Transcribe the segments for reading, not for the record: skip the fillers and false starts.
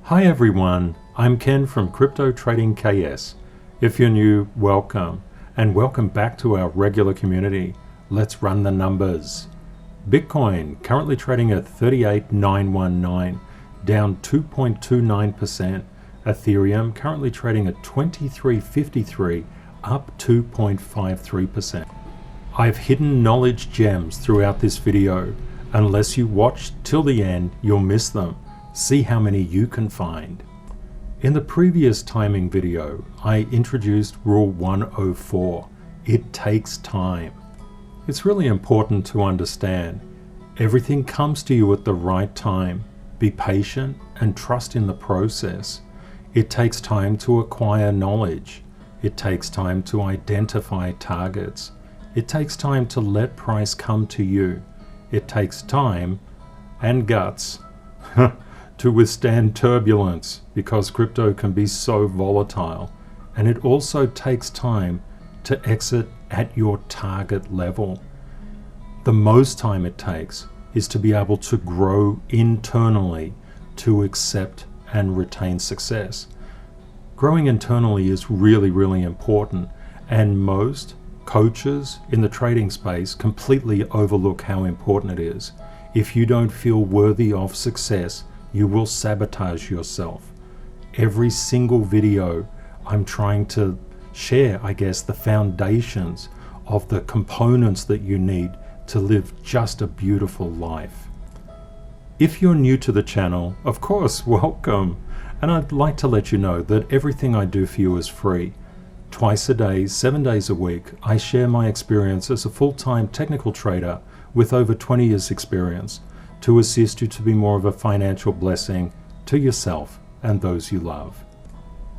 Hi everyone, I'm Ken from Crypto Trading KS. If you're new, welcome, and welcome back to our regular community. Let's run the numbers. Bitcoin currently trading at 38,919, down 2.29%. Ethereum currently trading at 2353, up 2.53%. I've hidden knowledge gems throughout this video. Unless you watch till the end, you'll miss them. See how many you can find. In the previous timing video, I introduced Rule 104. It takes time. It's really important to understand. Everything comes to you at the right time. Be patient and trust in the process. It takes time to acquire knowledge. It takes time to identify targets. It takes time to let price come to you. It takes time and guts to withstand turbulence, because crypto can be so volatile. And it also takes time to exit at your target level. The most time it takes is to be able to grow internally to accept and retain success. Growing internally is really, really important, and most coaches in the trading space completely overlook how important it is. If you don't feel worthy of success, you will sabotage yourself. Every single video I'm trying to share, the foundations of the components that you need to live just a beautiful life. If you're new to the channel, of course, welcome. And I'd like to let you know that everything I do for you is free. Twice a day, 7 days a week, I share my experience as a full-time technical trader with over 20 years experience to assist you to be more of a financial blessing to yourself and those you love.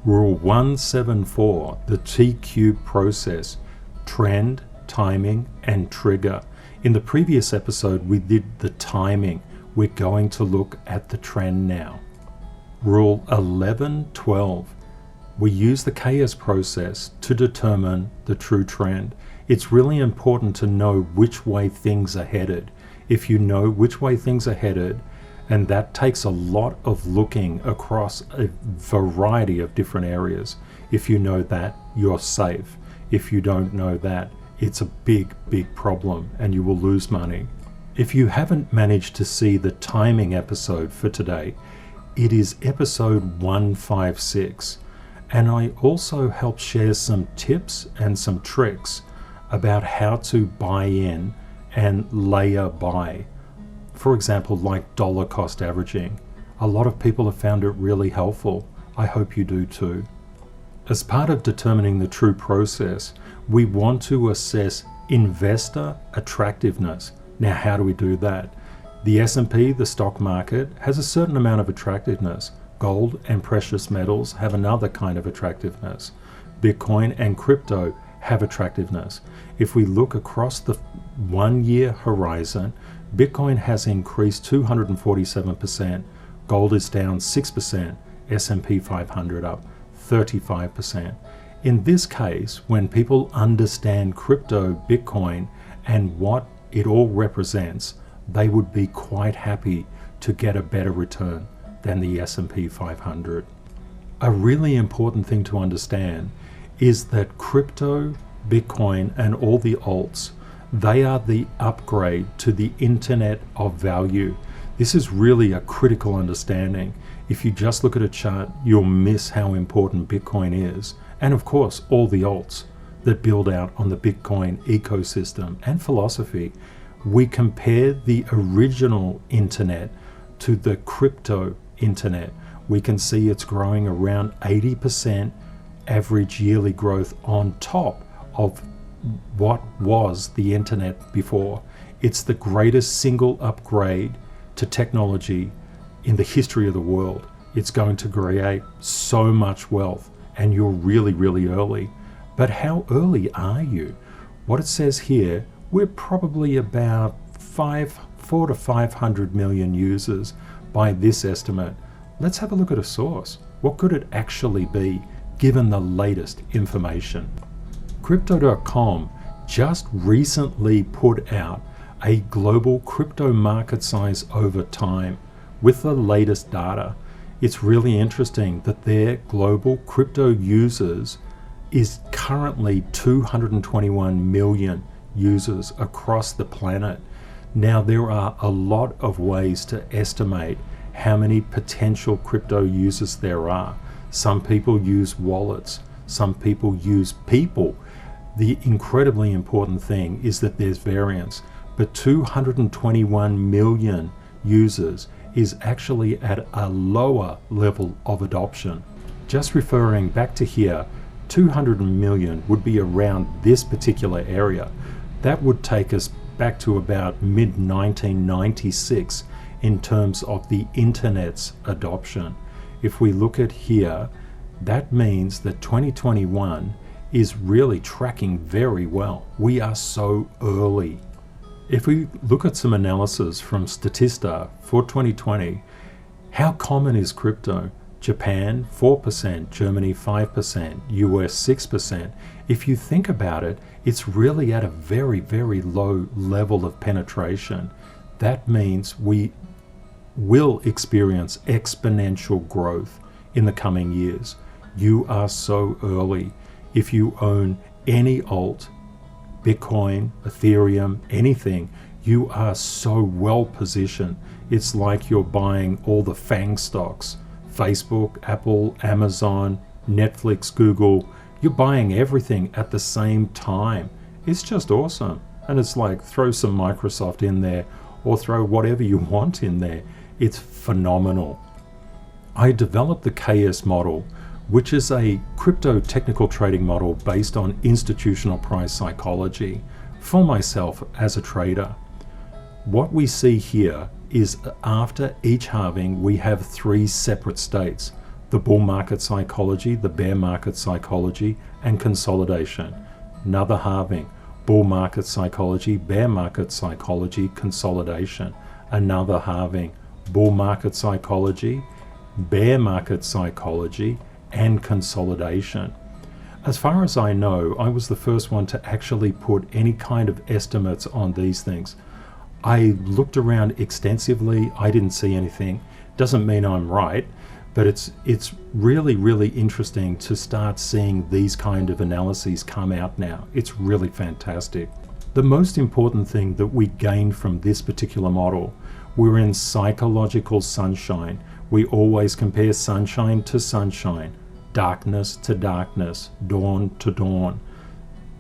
Rule 174, the TQ process: trend, timing, and trigger. In the previous episode, we did the timing. We're going to look at the trend now. Rule 1112, we use the KS process to determine the true trend. It's really important to know which way things are headed. If you know which way things are headed, and that takes a lot of looking across a variety of different areas. If you know that, you're safe. If you don't know that, it's a big, big problem and you will lose money. If you haven't managed to see the timing episode for today, it is episode 156. And I also help share some tips and some tricks about how to buy in and layer buy. For example, like dollar cost averaging. A lot of people have found it really helpful. I hope you do too. As part of determining the true process, we want to assess investor attractiveness. Now, how do we do that? The S&P, the stock market, has a certain amount of attractiveness. Gold and precious metals have another kind of attractiveness. Bitcoin and crypto have attractiveness. If we look across the 1 year horizon, Bitcoin has increased 247%, gold is down 6%, S&P 500 up 35%. In this case, when people understand crypto, Bitcoin, and what it all represents, they would be quite happy to get a better return than the S&P 500. A really important thing to understand is that crypto, Bitcoin, and all the alts, they are the upgrade to the internet of value. This is really a critical understanding. If you just look at a chart, you'll miss how important Bitcoin is. And of course, all the alts that build out on the Bitcoin ecosystem and philosophy. We compare the original internet to the crypto internet. We can see it's growing around 80% average yearly growth on top of what was the internet before. It's the greatest single upgrade to technology in the history of the world. It's going to create so much wealth, and you're really, really early. But how early are you? What it says here, we're probably about 4 to 500 million users by this estimate. Let's have a look at a source. What could it actually be given the latest information? Crypto.com just recently put out a global crypto market size over time with the latest data. It's really interesting that their global crypto users is currently 221 million users across the planet. Now, there are a lot of ways to estimate how many potential crypto users there are. Some people use wallets, some people use people. The incredibly important thing is that there's variance, but 221 million users is actually at a lower level of adoption. Just referring back to here, 200 million would be around this particular area. That would take us back to about mid-1996 in terms of the internet's adoption. If we look at here, that means that 2021 is really tracking very well. We are so early. If we look at some analysis from Statista for 2020, how common is crypto? Japan 4%, Germany 5%, US 6%. If you think about it, it's really at a very, very low level of penetration. That means we will experience exponential growth in the coming years. You are so early. If you own any alt, Bitcoin, Ethereum, anything, you are so well positioned. It's like you're buying all the FANG stocks. Facebook, Apple, Amazon, Netflix, Google, you're buying everything at the same time. It's just awesome. And it's like throw some Microsoft in there or throw whatever you want in there. It's phenomenal. I developed the KS model, which is a crypto technical trading model based on institutional price psychology for myself as a trader. What we see here is after each halving, we have three separate states: the bull market psychology, the bear market psychology, and consolidation. Another halving, bull market psychology, bear market psychology, consolidation. Another halving, bull market psychology, bear market psychology, and consolidation. As far as I know, I was the first one to actually put any kind of estimates on these things. I looked around extensively. I didn't see anything. Doesn't mean I'm right, but it's really, really interesting to start seeing these kind of analyses come out now. It's really fantastic. The most important thing that we gained from this particular model, we're in psychological sunshine. We always compare sunshine to sunshine, darkness to darkness, dawn to dawn.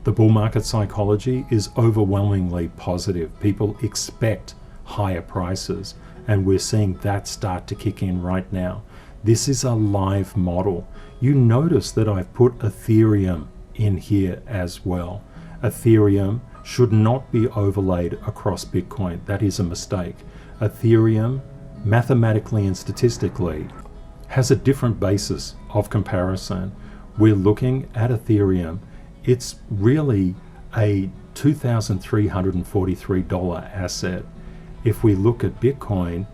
The bull market psychology is overwhelmingly positive. People expect higher prices, and we're seeing that start to kick in right now. This is a live model. You notice that I've put Ethereum in here as well. Ethereum should not be overlaid across Bitcoin. That is a mistake. Ethereum, mathematically and statistically, has a different basis of comparison. We're looking at Ethereum. It's really a $2,343 asset. If we look at Bitcoin,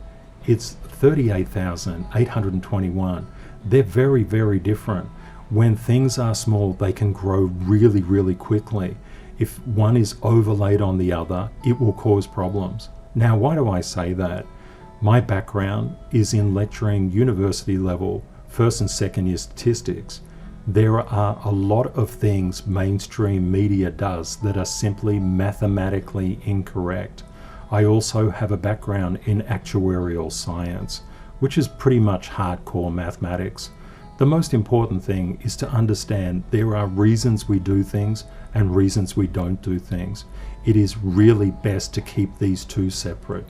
it's $38,821. They're very, very different. When things are small, they can grow really, really quickly. If one is overlaid on the other, it will cause problems. Now, why do I say that? My background is in lecturing university level, first and second year statistics. There are a lot of things mainstream media does that are simply mathematically incorrect. I also have a background in actuarial science, which is pretty much hardcore mathematics. The most important thing is to understand there are reasons we do things and reasons we don't do things. It is really best to keep these two separate.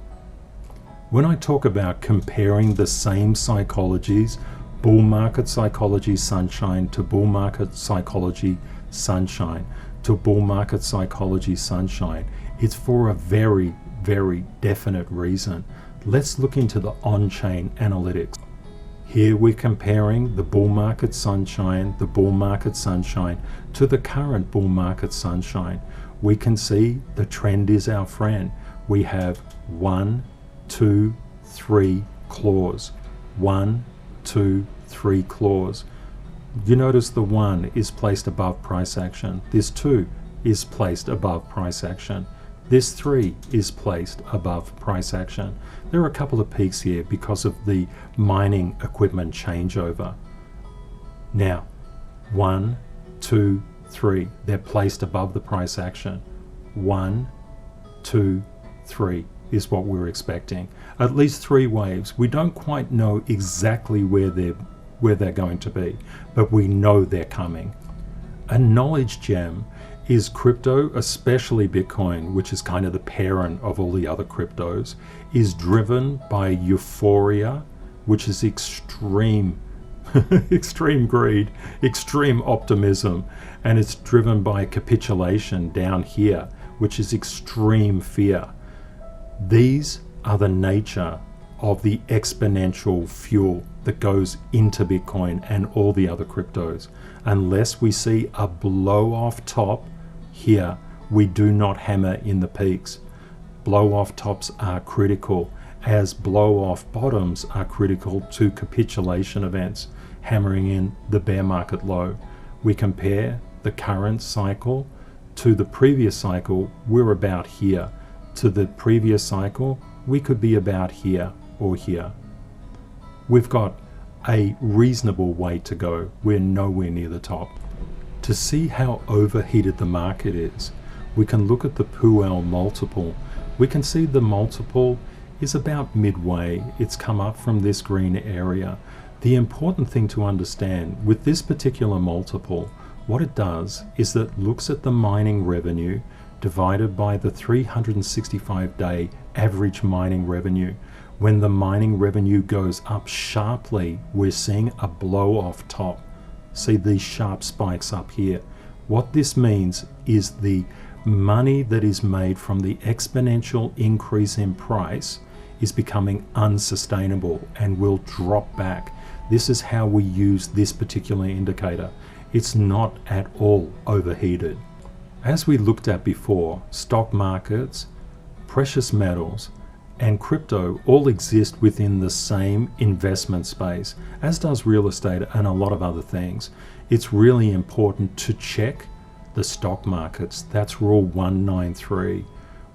When I talk about comparing the same psychologies, bull market psychology sunshine to bull market psychology sunshine to bull market psychology sunshine, it's for a very, very definite reason. Let's look into the on-chain analytics. Here we're comparing the bull market sunshine, to the current bull market sunshine. We can see the trend is our friend. We have 1, 2, 3 claws. 1, 2, 3 claws. You notice the 1 is placed above price action. This 2 is placed above price action. This 3 is placed above price action. There are a couple of peaks here because of the mining equipment changeover. Now, 1, 2, 3, they're placed above the price action. 1, 2, 3 is what we're expecting. At least 3 waves. We don't quite know exactly where they're going to be, but we know they're coming. A knowledge gem is crypto, especially Bitcoin, which is kind of the parent of all the other cryptos, is driven by euphoria, which is extreme extreme greed, extreme optimism, and it's driven by capitulation down here, which is extreme fear. These are the nature of the exponential fuel that goes into Bitcoin and all the other cryptos. Unless we see a blow off top here, we do not hammer in the peaks. Blow off tops are critical, as blow off bottoms are critical to capitulation events, hammering in the bear market low. We compare the current cycle to the previous cycle, we're about here. To the previous cycle, we could be about here or here. We've got a reasonable way to go. We're nowhere near the top. To see how overheated the market is, we can look at the Puel multiple. We can see the multiple is about midway. It's come up from this green area. The important thing to understand with this particular multiple, what it does is that it looks at the mining revenue divided by the 365-day average mining revenue. When the mining revenue goes up sharply, we're seeing a blow off top. See these sharp spikes up here. What this means is the money that is made from the exponential increase in price is becoming unsustainable and will drop back. This is how we use this particular indicator. It's not at all overheated. As we looked at before, stock markets, precious metals, and crypto all exist within the same investment space, as does real estate and a lot of other things. It's really important to check the stock markets. That's rule 193.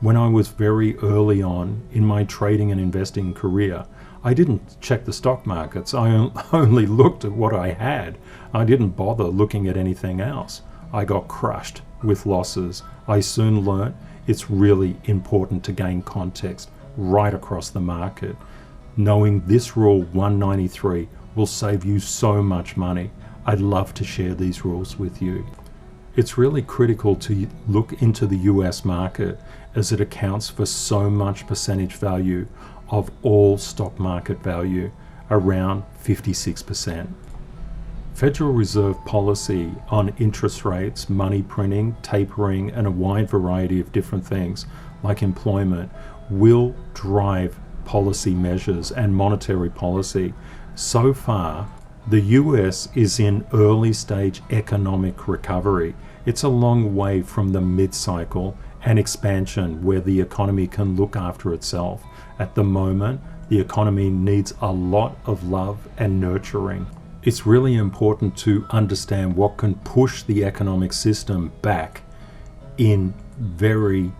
When I was very early on in my trading and investing career, I didn't check the stock markets. I only looked at what I had. I didn't bother looking at anything else. I got crushed with losses. I soon learned it's really important to gain context right across the market. Knowing this rule 193 will save you so much money. I'd love to share these rules with you. It's really critical to look into the US market as it accounts for so much percentage value of all stock market value, around 56%. Federal Reserve policy on interest rates, money printing, tapering, and a wide variety of different things like employment will drive policy measures and monetary policy. So far, the US is in early stage economic recovery. It's a long way from the mid-cycle and expansion where the economy can look after itself. At the moment, the economy needs a lot of love and nurturing. It's really important to understand what can push the economic system back in very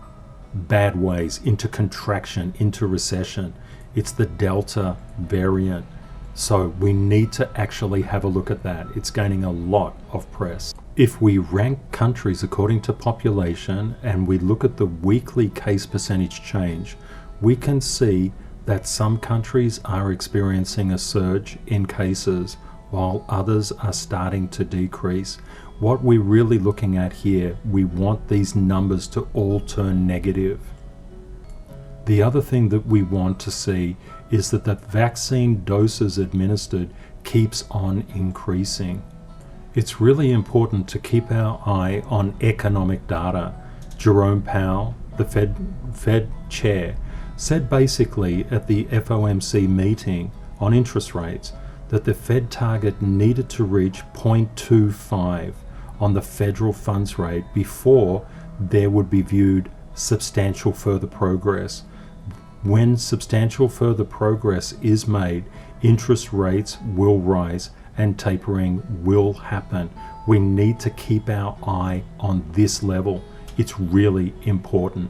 bad ways, into contraction, into recession. It's the Delta variant. So we need to actually have a look at that. It's gaining a lot of press. If we rank countries according to population and we look at the weekly case percentage change, we can see that some countries are experiencing a surge in cases while others are starting to decrease. What we're really looking at here, we want these numbers to all turn negative. The other thing that we want to see is that the vaccine doses administered keeps on increasing. It's really important to keep our eye on economic data. Jerome Powell, the Fed chair, said basically at the FOMC meeting on interest rates that the Fed target needed to reach 0.25 on the federal funds rate before there would be viewed substantial further progress. When substantial further progress is made, interest rates will rise and tapering will happen. We need to keep our eye on this level. It's really important.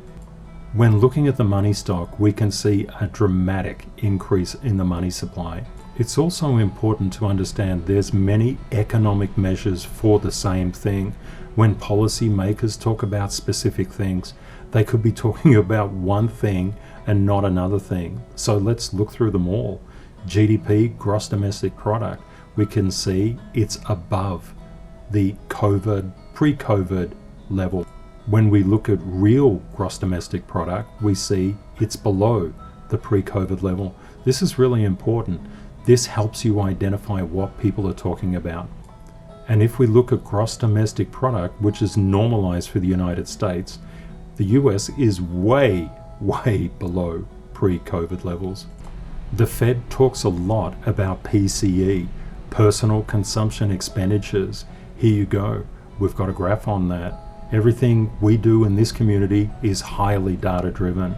When looking at the money stock, we can see a dramatic increase in the money supply. It's also important to understand there's many economic measures for the same thing. When policymakers talk about specific things, they could be talking about one thing and not another thing. So let's look through them all. GDP, gross domestic product, we can see it's above the pre-COVID level. When we look at real gross domestic product, we see it's below the pre-COVID level. This is really important. This helps you identify what people are talking about. And if we look at gross domestic product, which is normalized for the United States, the US is way below pre-COVID levels. The Fed talks a lot about PCE, personal consumption expenditures. Here you go. We've got a graph on that. Everything we do in this community is highly data driven.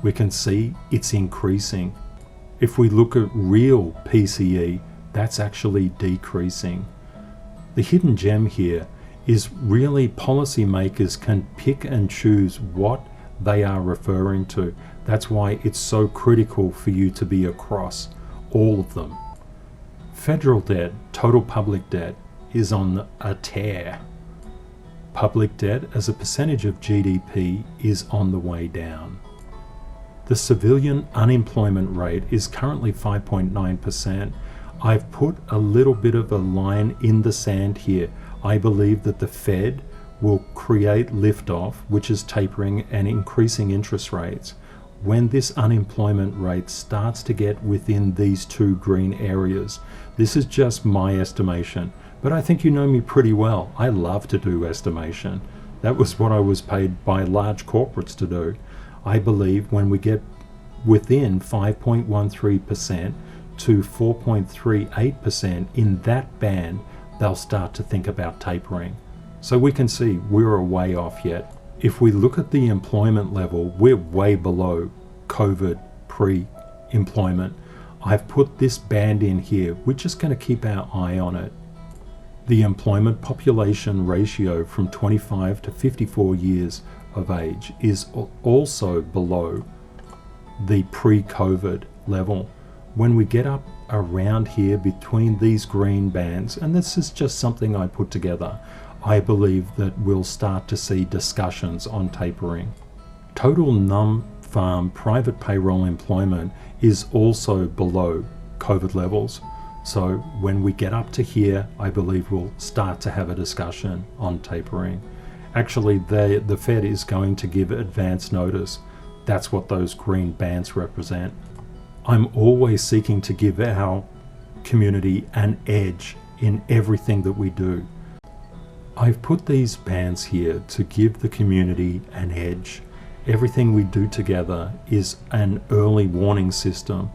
We can see it's increasing. If we look at real PCE, that's actually decreasing. The hidden gem here is really policymakers can pick and choose what they are referring to. That's why it's so critical for you to be across all of them. Federal debt, total public debt, is on a tear. Public debt as a percentage of GDP is on the way down. The civilian unemployment rate is currently 5.9%. I've put a little bit of a line in the sand here. I believe that the Fed will create liftoff, which is tapering and increasing interest rates. When this unemployment rate starts to get within these two green areas, this is just my estimation, but I think you know me pretty well. I love to do estimation. That was what I was paid by large corporates to do. I believe when we get within 5.13% to 4.38% in that band, they'll start to think about tapering. So we can see we're a way off yet. If we look at the employment level, we're way below COVID pre-employment. I've put this band in here. We're just going to keep our eye on it. The employment population ratio from 25 to 54 years of age is also below the pre-COVID level. When we get up around here between these green bands, and this is just something I put together, I believe that we'll start to see discussions on tapering. Total non-farm private payroll employment is also below COVID levels. So when we get up to here, I believe we'll start to have a discussion on tapering. Actually, the Fed is going to give advance notice. That's what those green bands represent. I'm always seeking to give our community an edge in everything that we do. I've put these bands here to give the community an edge. Everything we do together is an early warning system.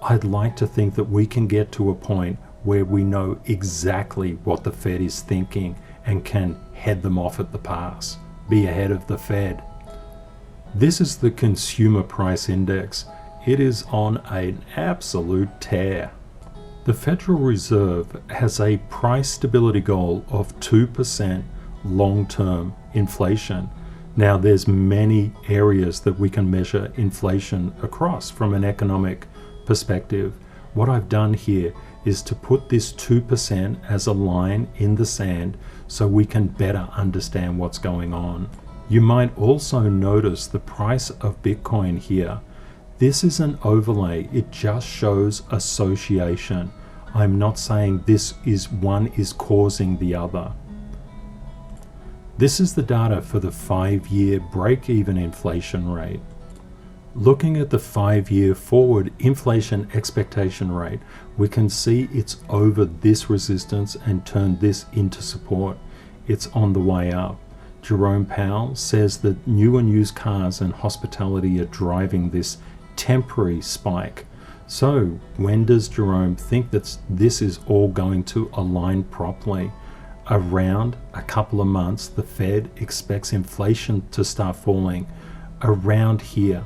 I'd like to think that we can get to a point where we know exactly what the Fed is thinking and can head them off at the pass, be ahead of the Fed. This is the Consumer Price Index. It is on an absolute tear. The Federal Reserve has a price stability goal of 2% long-term inflation. Now, there's many areas that we can measure inflation across from an economic perspective. What I've done here is to put this 2% as a line in the sand so we can better understand what's going on. You might also notice the price of Bitcoin here. This is an overlay. It just shows association. I'm not saying one is causing the other. This is the data for the 5-year break-even inflation rate. Looking at the 5-year forward inflation expectation rate, we can see it's over this resistance and turned this into support. It's on the way up. Jerome Powell says that new and used cars and hospitality are driving this temporary spike. So when does Jerome think that this is all going to align properly? Around a couple of months, the Fed expects inflation to start falling around here.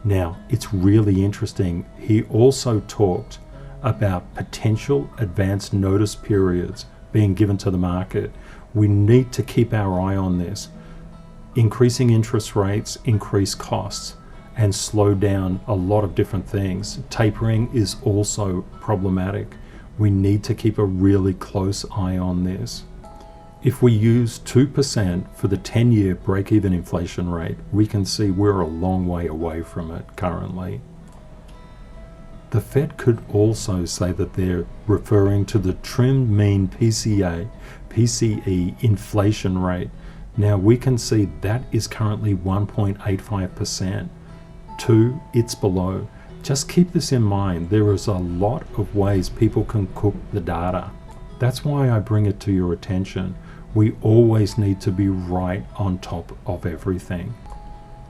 Now, it's really interesting. He also talked about potential advance notice periods being given to the market. We need to keep our eye on this. Increasing interest rates increase costs and slow down a lot of different things. Tapering is also problematic. We need to keep a really close eye on this. If we use 2% for the 10-year break-even inflation rate, we can see we're a long way away from it currently. The Fed could also say that they're referring to the trimmed mean PCE inflation rate. Now we can see that is currently 1.85%. 2, it's below. Just keep this in mind. There is a lot of ways people can cook the data. That's why I bring it to your attention. We always need to be right on top of everything.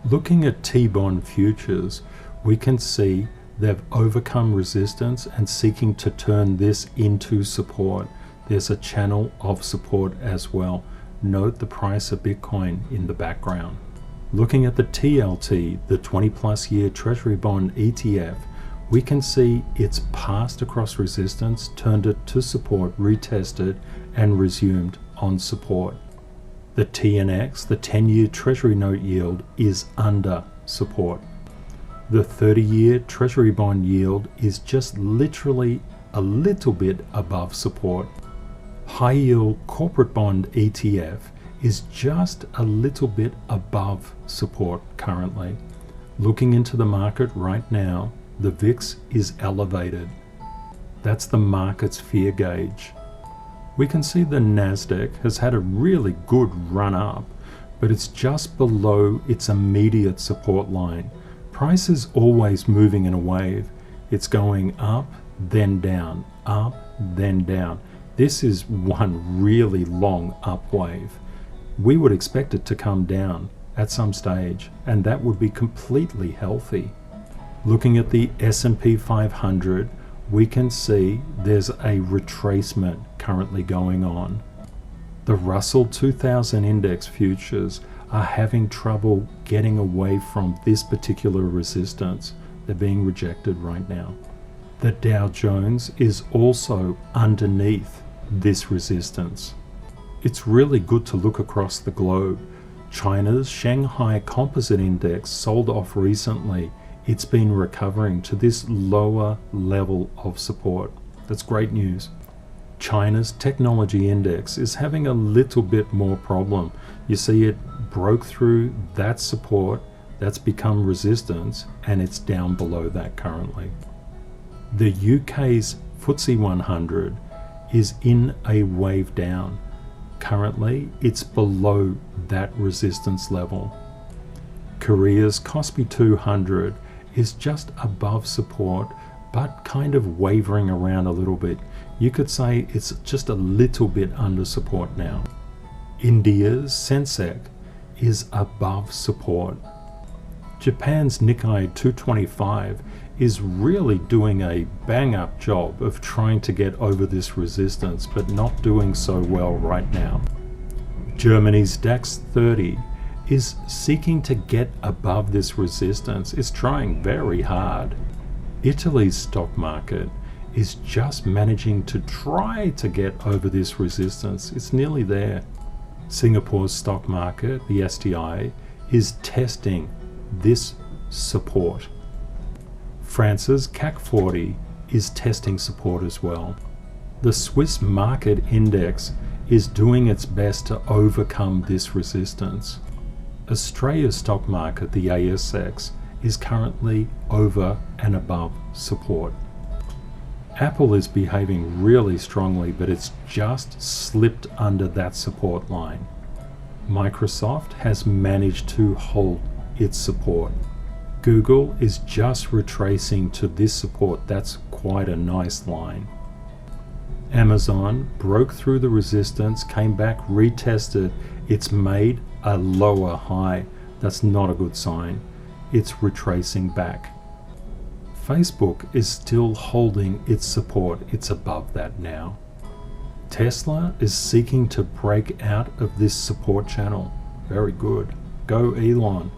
Looking at T-bond futures, we can see they've overcome resistance and seeking to turn this into support. There's a channel of support as well. Note the price of Bitcoin in the background. Looking at the TLT, the 20+ year treasury bond ETF, we can see it's passed across resistance, turned it to support, retested, and resumed on support. The TNX, the 10-year treasury note yield, is under support. The 30-year treasury bond yield is just literally a little bit above support. High yield corporate bond ETF is just a little bit above support currently. Looking into the market right now, the VIX is elevated. That's the market's fear gauge. We can see the Nasdaq has had a really good run up, but it's just below its immediate support line. Price is always moving in a wave. It's going up, then down, up, then down. This is one really long up wave. We would expect it to come down at some stage, and that would be completely healthy. Looking at the S&P 500, we can see there's a retracement currently going on. The Russell 2000 index futures are having trouble getting away from this particular resistance. They're being rejected right now. The Dow Jones is also underneath this resistance. It's really good to look across the globe. China's Shanghai Composite Index sold off recently. It's been recovering to this lower level of support. That's great news. China's technology index is having a little bit more problem. You see it broke through that support, that's become resistance, and it's down below that currently. The UK's FTSE 100 is in a wave down. Currently, it's below that resistance level. Korea's Kospi 200 is just above support, but kind of wavering around a little bit. You could say it's just a little bit under support now. India's Sensex is above support. Japan's Nikkei 225 is really doing a bang-up job of trying to get over this resistance, but not doing so well right now. Germany's DAX 30 is seeking to get above this resistance. It's trying very hard. Italy's stock market is just managing to try to get over this resistance. It's nearly there. Singapore's stock market, the STI, is testing this support. France's CAC 40 is testing support as well. The Swiss market index is doing its best to overcome this resistance. Australia's stock market, the ASX, is currently over and above support. Apple is behaving really strongly, but it's just slipped under that support line. Microsoft has managed to hold its support. Google is just retracing to this support. That's quite a nice line. Amazon broke through the resistance, came back, retested. It's made a lower high. That's not a good sign. It's retracing back. Facebook is still holding its support. It's above that now. Tesla is seeking to break out of this support channel. Very good. Go Elon.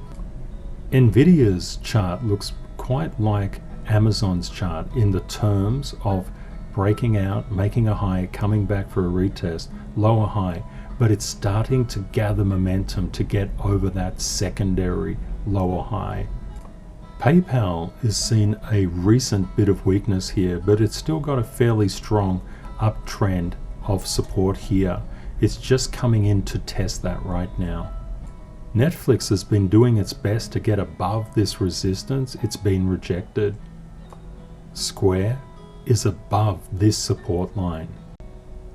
Nvidia's chart looks quite like Amazon's chart in the terms of breaking out, making a high, coming back for a retest, lower high. but it's starting to gather momentum to get over that secondary lower high. PayPal has seen a recent bit of weakness here, but it's still got a fairly strong uptrend of support here. It's just coming in to test that right now. Netflix has been doing its best to get above this resistance. It's been rejected. Square is above this support line.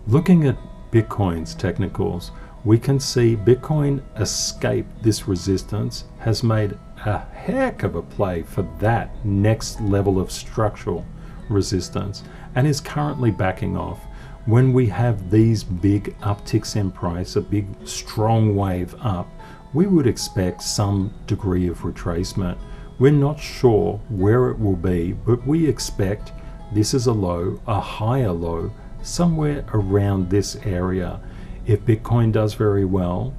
Looking at Bitcoin's technicals, we can see Bitcoin escaped this resistance, has made a heck of a play for that next level of structural resistance, and is currently backing off. When we have these big upticks in price, a big strong wave up, we would expect some degree of retracement. We're not sure where it will be, but we expect this is a low, a higher low, somewhere around this area. If Bitcoin does very well,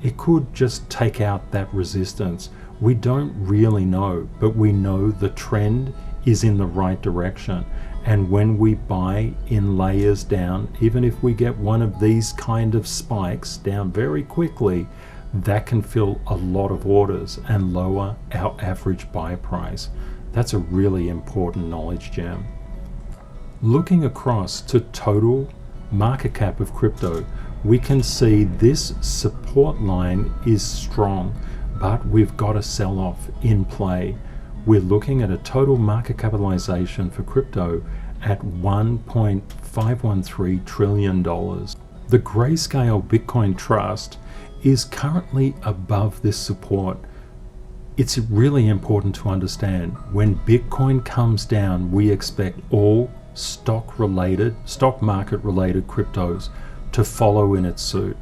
it could just take out that resistance. We don't really know, but we know the trend is in the right direction. And when we buy in layers down, even if we get one of these kind of spikes down very quickly, that can fill a lot of orders and lower our average buy price. That's a really important knowledge gem. Looking across to total market cap of crypto, we can see this support line is strong, but we've got a sell-off in play. We're looking at a total market capitalization for crypto at $1.513 trillion. The Grayscale Bitcoin Trust is currently above this support. It's really important to understand when Bitcoin comes down, we expect all stock market related cryptos to follow in its suit.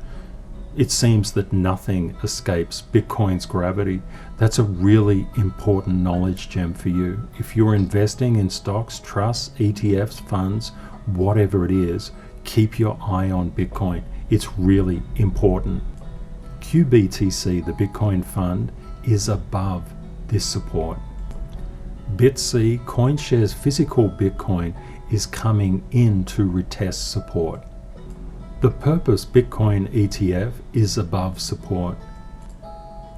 It seems that nothing escapes Bitcoin's gravity. That's a really important knowledge gem for you. If you're investing in stocks, trusts, ETFs, funds, whatever it is, keep your eye on Bitcoin. It's really important. QBTC, the Bitcoin fund, is above this support. BitC, CoinShares physical Bitcoin, is coming in to retest support. The Purpose Bitcoin ETF is above support.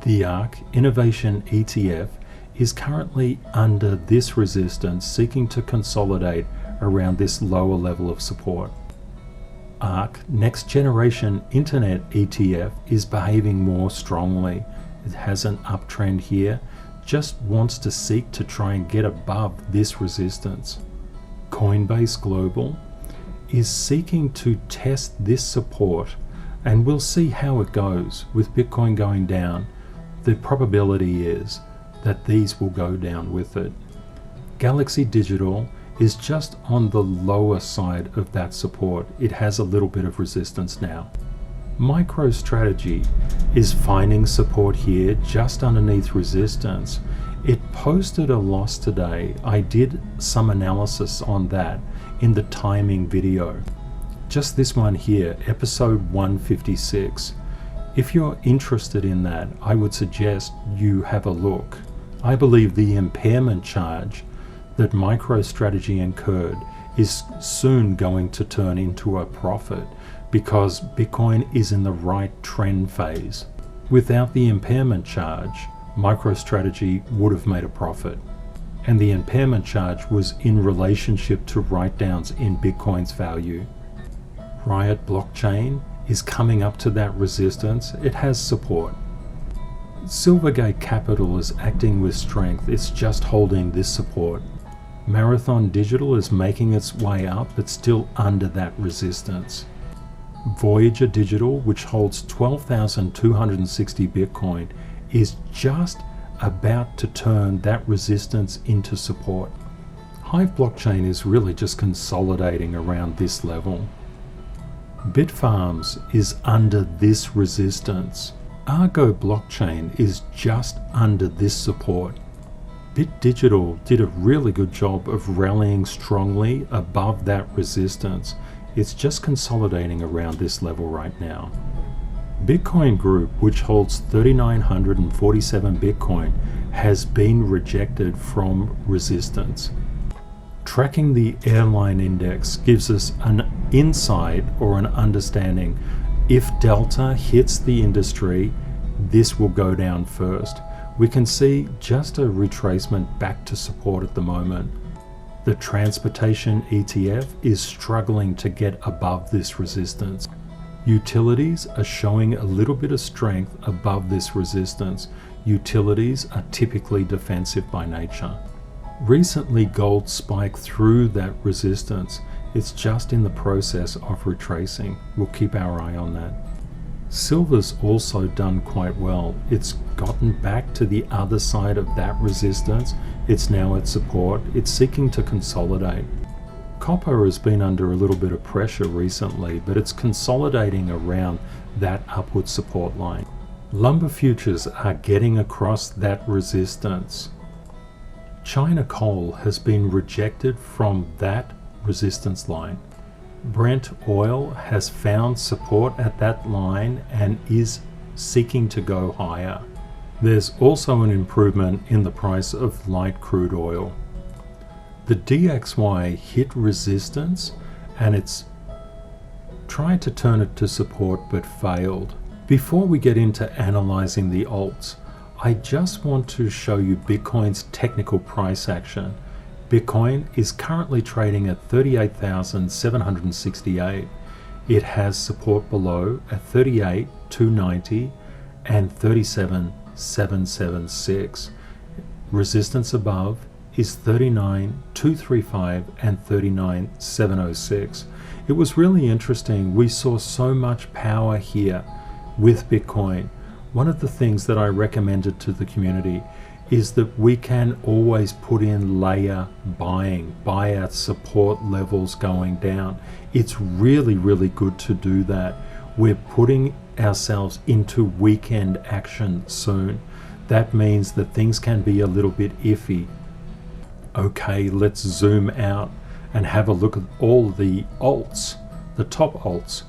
The ARK Innovation ETF is currently under this resistance, seeking to consolidate around this lower level of support. ARK Next Generation Internet ETF is behaving more strongly. It has an uptrend here, just wants to seek to try and get above this resistance. Coinbase Global is seeking to test this support, and we'll see how it goes. With Bitcoin going down, the probability is that these will go down with it. Galaxy Digital is just on the lower side of that support. It has a little bit of resistance now. MicroStrategy is finding support here just underneath resistance. It posted a loss today. I did some analysis on that in the timing video. Just this one here, episode 156. If you're interested in that, I would suggest you have a look. I believe the impairment charge that MicroStrategy incurred is soon going to turn into a profit because Bitcoin is in the right trend phase. Without the impairment charge, MicroStrategy would have made a profit. And the impairment charge was in relationship to write-downs in Bitcoin's value. Riot Blockchain is coming up to that resistance. It has support. Silvergate Capital is acting with strength. It's just holding this support. Marathon Digital is making its way up, but still under that resistance. Voyager Digital, which holds 12,260 Bitcoin, is just about to turn that resistance into support. Hive Blockchain is really just consolidating around this level. Bitfarms is under this resistance. Argo Blockchain is just under this support. BitDigital did a really good job of rallying strongly above that resistance. It's just consolidating around this level right now. Bitcoin Group, which holds 3,947 Bitcoin, has been rejected from resistance. Tracking the airline index gives us an insight or an understanding If delta hits the industry, this will go down first. We can see just a retracement back to support at the moment. The transportation ETF is struggling to get above this resistance. Utilities are showing a little bit of strength above this resistance. Utilities are typically defensive by nature. Recently, gold spiked through that resistance. It's just in the process of retracing. We'll keep our eye on that. Silver's also done quite well. It's gotten back to the other side of that resistance. It's now at support. It's seeking to consolidate. Copper has been under a little bit of pressure recently, but it's consolidating around that upward support line. Lumber futures are getting across that resistance. China coal has been rejected from that resistance line. Brent oil has found support at that line and is seeking to go higher. There's also an improvement in the price of light crude oil. The DXY hit resistance and it's tried to turn it to support but failed. Before we get into analyzing the alts, I just want to show you Bitcoin's technical price action. Bitcoin is currently trading at 38,768. It has support below at 38,290 and 37,776. Resistance above is 39,235 and 39,706. It was really interesting. We saw so much power here with Bitcoin. One of the things that I recommended to the community is that we can always put in layer buying, buy at support levels going down. It's really, really good to do that. We're putting ourselves into weekend action soon. That means that things can be a little bit iffy. Okay, let's zoom out and have a look at all the alts, the top alts.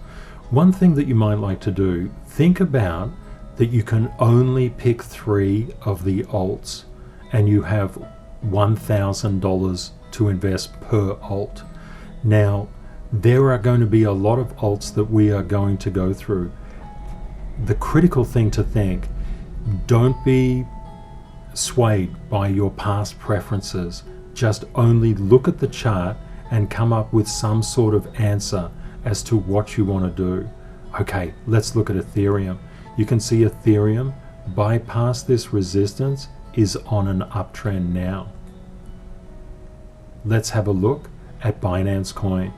One thing that you might like to do, think about that you can only pick 3 of the alts and you have $1,000 to invest per alt. Now, there are going to be a lot of alts that we are going to go through. The critical thing to think, don't be swayed by your past preferences. Just only look at the chart and come up with some sort of answer as to what you want to do. Okay, let's look at Ethereum. You can see Ethereum bypass this resistance, is on an uptrend now. Let's have a look at Binance Coin.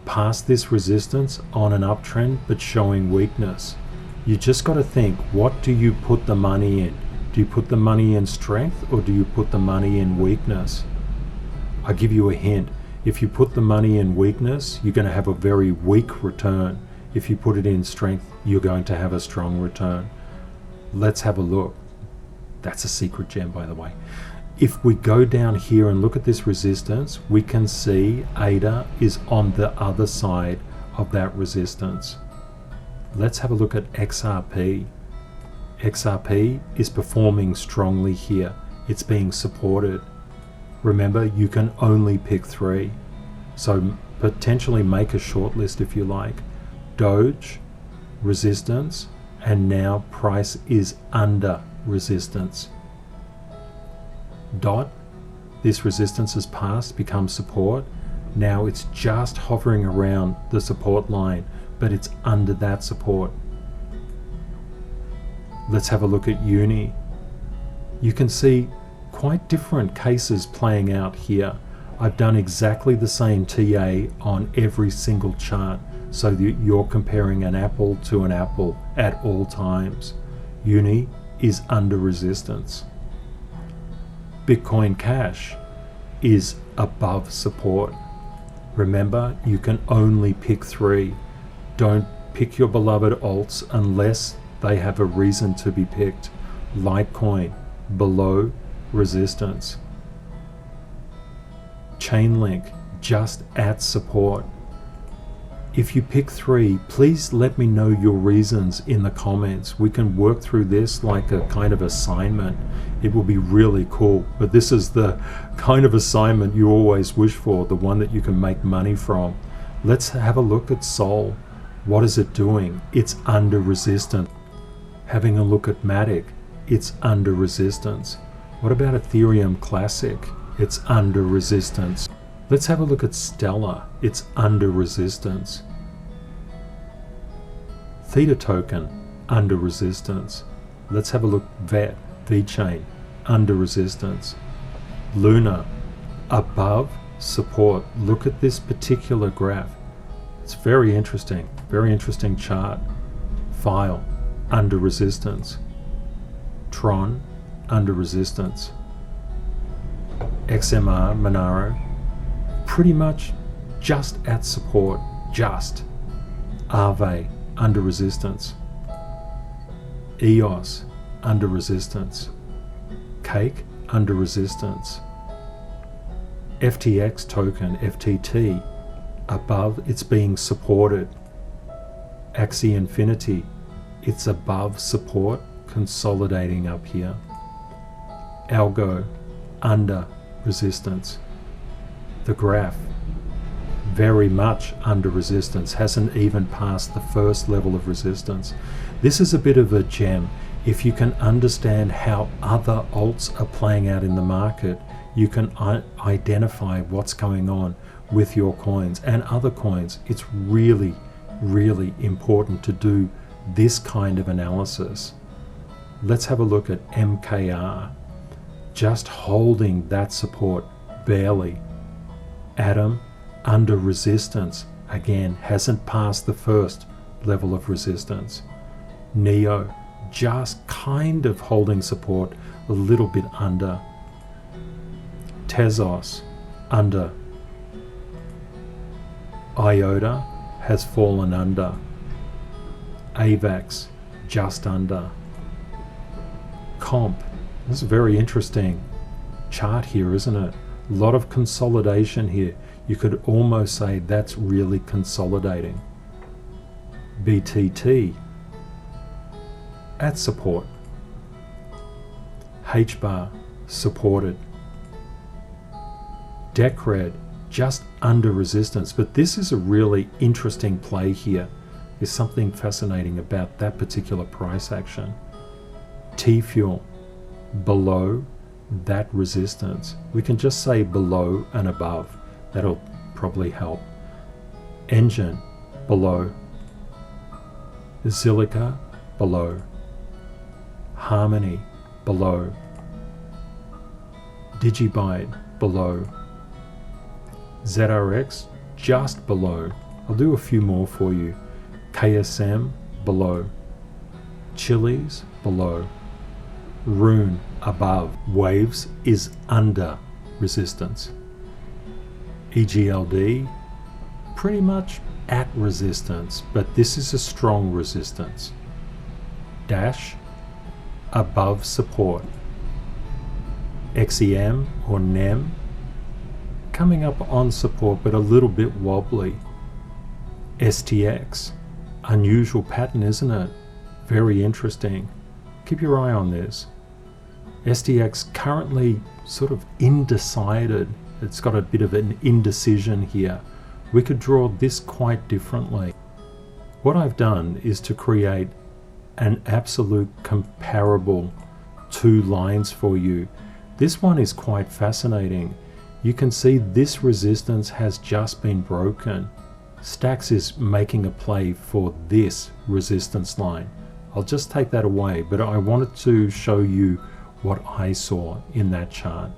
Past this resistance, on an uptrend but showing weakness. You just got to think, what do you put the money in? Do you put the money in strength or do you put the money in weakness? I'll give you a hint. If you put the money in weakness, you're going to have a very weak return. If you put it in strength, you're going to have a strong return. Let's have a look. That's a secret gem, by the way. If we go down here and look at this resistance, we can see ADA is on the other side of that resistance. Let's have a look at XRP. XRP is performing strongly here. It's being supported. Remember, you can only pick 3. So potentially make a short list if you like. Doge, resistance, and now price is under resistance. DOT, this resistance has passed, becomes support. Now it's just hovering around the support line, but it's under that support. Let's have a look at Uni. You can see quite different cases playing out here. I've done exactly the same TA on every single chart so that you're comparing an apple to an apple at all times. Uni is under resistance. Bitcoin Cash is above support. Remember, you can only pick 3. Don't pick your beloved alts unless they have a reason to be picked. Litecoin, below resistance. Chainlink, just at support. If you pick 3, please let me know your reasons in the comments. We can work through this like a kind of assignment. It will be really cool, but this is the kind of assignment you always wish for, the one that you can make money from. Let's have a look at Sol. What is it doing? It's under resistance. Having a look at Matic, it's under resistance. What about Ethereum Classic? It's under resistance. Let's have a look at Stellar. It's under resistance. Theta token, under resistance. Let's have a look. VeChain, under resistance. Luna, above support. Look at this particular graph. It's very interesting chart. File, under resistance. Tron, under resistance. XMR, Monero, pretty much just at support, just. Aave, under resistance. EOS, under resistance. Cake, under resistance. FTX token, FTT, above, it's being supported. Axie Infinity, it's above support, consolidating up here. Algo, under resistance. The graph, very much under resistance, hasn't even passed the first level of resistance. This is a bit of a gem. If you can understand how other alts are playing out in the market, you can identify what's going on with your coins and other coins. It's really, really important to do this kind of analysis. Let's have a look at MKR. Just holding that support, barely. Atom, under resistance, again, hasn't passed the first level of resistance. Neo, just kind of holding support, a little bit under. Tezos, under. IOTA has fallen under. AVAX, just under. Comp, this is a very interesting chart here, isn't it? A lot of consolidation here. You could almost say that's really consolidating. BTT, at support. HBAR, supported. Decred, just under resistance. But this is a really interesting play here. There's something fascinating about that particular price action. T-Fuel, below that resistance. We can just say below and above. That'll probably help. Engine, below. Zilliqa, below. Harmony, below. Digibyte, below. ZRX, just below. I'll do a few more for you. KSM, below. Chili's, below. Rune, above. Waves is under resistance. EGLD, pretty much at resistance, but this is a strong resistance. Dash, above support. XEM or NEM, coming up on support but a little bit wobbly. STX, unusual pattern, isn't it? Very interesting. Keep your eye on this. STX currently sort of undecided. It's got a bit of an indecision here. We could draw this quite differently. What I've done is to create an absolute comparable two lines for you. This one is quite fascinating. You can see this resistance has just been broken. Stacks is making a play for this resistance line. I'll just take that away, but I wanted to show you what I saw in that chart.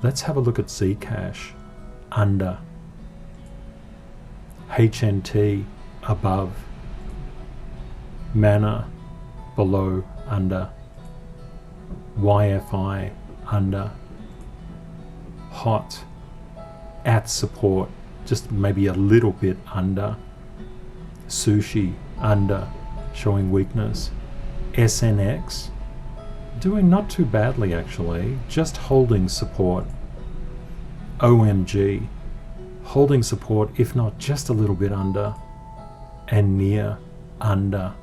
Let's have a look at Zcash, under. HNT, above. Mana, below, under. YFI, under. Hot, at support, just maybe a little bit under. Sushi, under, showing weakness. SNX, doing not too badly actually, just holding support. OMG, holding support if not just a little bit under. And near, under.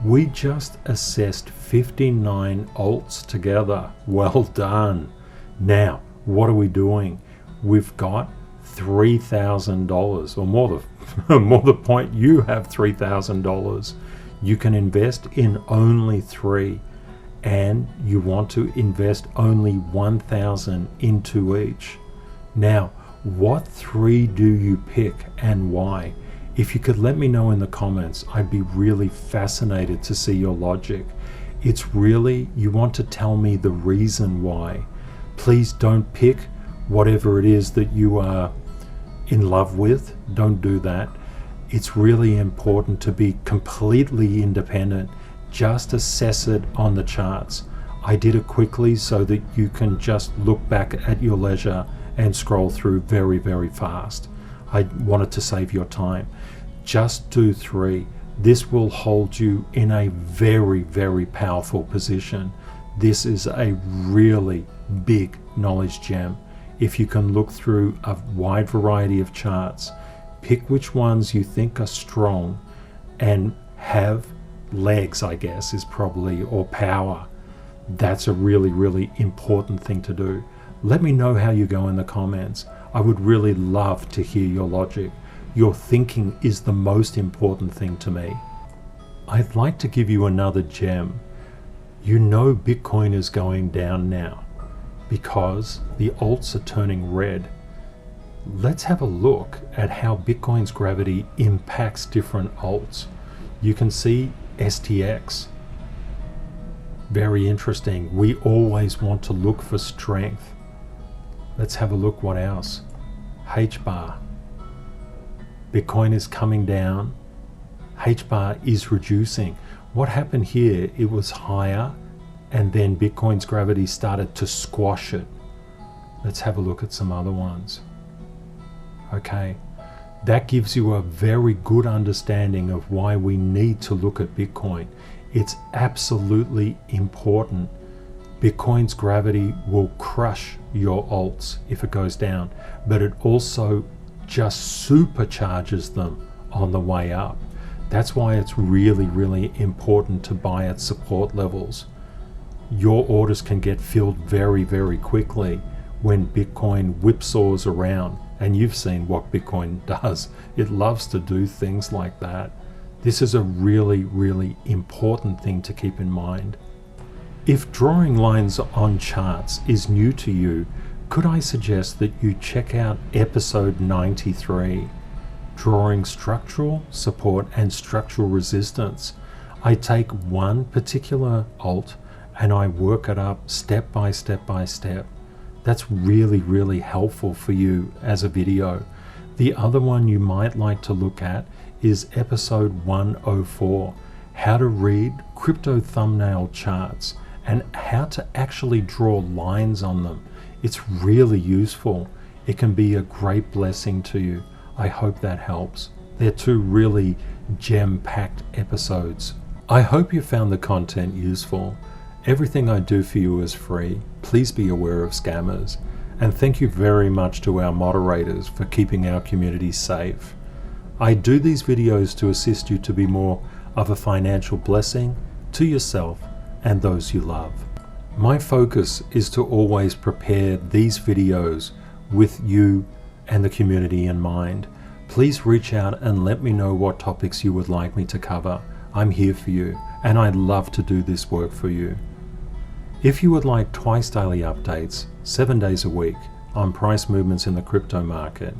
We just assessed 59 alts together. Well done. Now, what are we doing? We've got $3,000 or more than more the point, you have $3,000. You can invest in only 3, and you want to invest only 1,000 into each. Now, what 3 do you pick and why? If you could let me know in the comments, I'd be really fascinated to see your logic. It's really, you want to tell me the reason why. Please don't pick whatever it is that you are in love with. Don't do that. It's really important to be completely independent. Just assess it on the charts. I did it quickly so that you can just look back at your leisure and scroll through very, very fast. I wanted to save your time. Just do 3. This will hold you in a very, very powerful position. This is a really big knowledge gem. If you can look through a wide variety of charts, pick which ones you think are strong and have legs, I guess, is probably, or power. That's a really, really important thing to do. Let me know how you go in the comments. I would really love to hear your logic. Your thinking is the most important thing to me. I'd like to give you another gem. You know Bitcoin is going down now because the alts are turning red. Let's have a look at how Bitcoin's gravity impacts different alts. You can see STX. Very interesting. We always want to look for strength. Let's have a look what else. H-bar. Bitcoin is coming down. H-bar is reducing. What happened here? It was higher and then Bitcoin's gravity started to squash it. Let's have a look at some other ones. Okay, that gives you a very good understanding of why we need to look at Bitcoin. It's absolutely important. Bitcoin's gravity will crush your alts if it goes down, but it also just supercharges them on the way up. That's why it's really, really important to buy at support levels. Your orders can get filled very, very quickly when Bitcoin whipsaws around, and you've seen what Bitcoin does. It loves to do things like that. This is a really, really important thing to keep in mind. If drawing lines on charts is new to you, could I suggest that you check out episode 93, Drawing Structural Support and Structural Resistance. I take one particular alt and I work it up step by step by step. That's really, really helpful for you as a video. The other one you might like to look at is episode 104, how to read crypto thumbnail charts and how to actually draw lines on them. It's really useful. It can be a great blessing to you. I hope that helps. They're 2 really gem-packed episodes. I hope you found the content useful. Everything I do for you is free. Please be aware of scammers. And thank you very much to our moderators for keeping our community safe. I do these videos to assist you to be more of a financial blessing to yourself and those you love. My focus is to always prepare these videos with you and the community in mind. Please reach out and let me know what topics you would like me to cover. I'm here for you, and I'd love to do this work for you. If you would like twice daily updates, 7 days a week on price movements in the crypto market,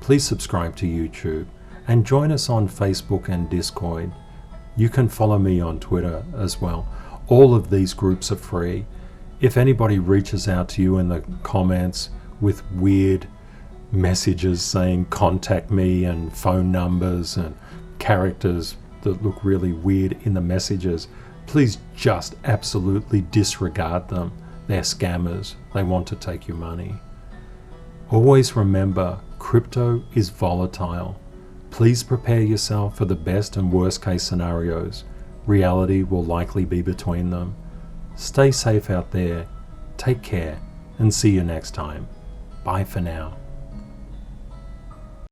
please subscribe to YouTube and join us on Facebook and Discord. You can follow me on Twitter as well. All of these groups are free. If anybody reaches out to you in the comments with weird messages saying contact me and phone numbers and characters that look really weird in the messages, please just absolutely disregard them. They're scammers. They want to take your money. Always remember, crypto is volatile. Please prepare yourself for the best and worst case scenarios. Reality will likely be between them. Stay safe out there. Take care and see you next time. Bye for now.